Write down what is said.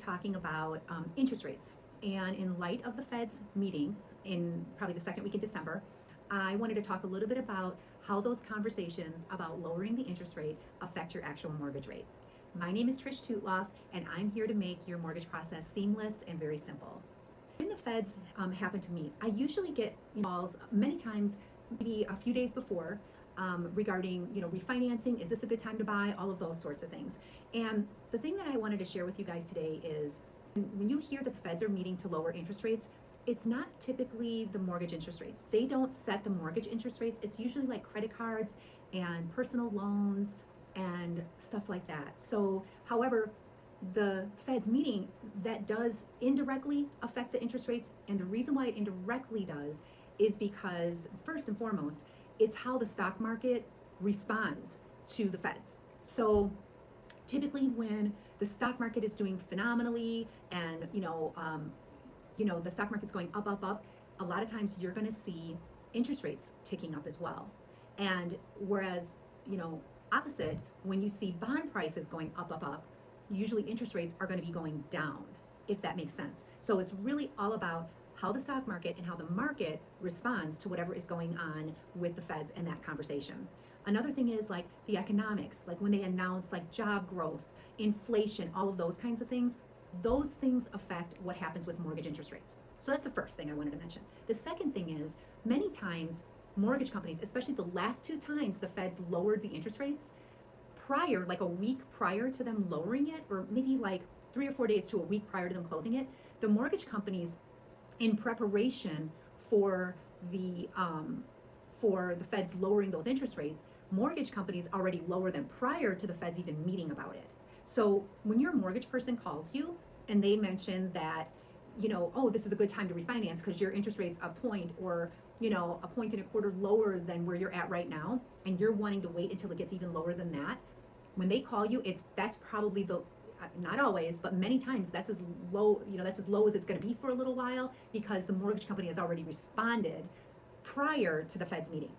talking about interest rates. And in light of the Fed's meeting in probably the second week in December, I wanted to talk a little bit about how those conversations about lowering the interest rate affect your actual mortgage rate. My name is Trish Tutloff, and I'm here to make your mortgage process seamless and very simple. When the Feds happen to meet, I usually get calls many times, maybe a few days before, regarding refinancing. Is this a good time to buy? All of those sorts of things. And the thing that I wanted to share with you guys today is when you hear that the Feds are meeting to lower interest rates, it's not typically the mortgage interest rates. They don't set the mortgage interest rates. It's usually like credit cards and personal loans and stuff like that. So, however, the Fed's meeting, that does indirectly affect the interest rates. And the reason why it indirectly does is because, first and foremost, it's how the stock market responds to the Feds. So typically when the stock market is doing phenomenally and the stock market's going up, a lot of times you're going to see interest rates ticking up as well. And whereas opposite, when you see bond prices going up, usually interest rates are going to be going down, if that makes sense. So it's really all about how the stock market and how the market responds to whatever is going on with the Feds and that conversation. Another thing is like the economics, like when they announce like job growth, inflation, all of those kinds of things, those things affect what happens with mortgage interest rates. So that's the first thing I wanted to mention. The second thing is many times mortgage companies, especially the last two times the Feds lowered the interest rates, prior, like a week prior to them lowering it, or maybe like 3 or 4 days to a week prior to them closing it, the mortgage companies, in preparation for the Feds lowering those interest rates, mortgage companies already lower them prior to the Feds even meeting about it. So when your mortgage person calls you and they mention that, oh, this is a good time to refinance because your interest rate's a point or a point and a quarter lower than where you're at right now, and you're wanting to wait until it gets even lower than that, when they call you, that's probably not always, but many times that's as low as it's going to be for a little while, because the mortgage company has already responded prior to the Fed's meeting.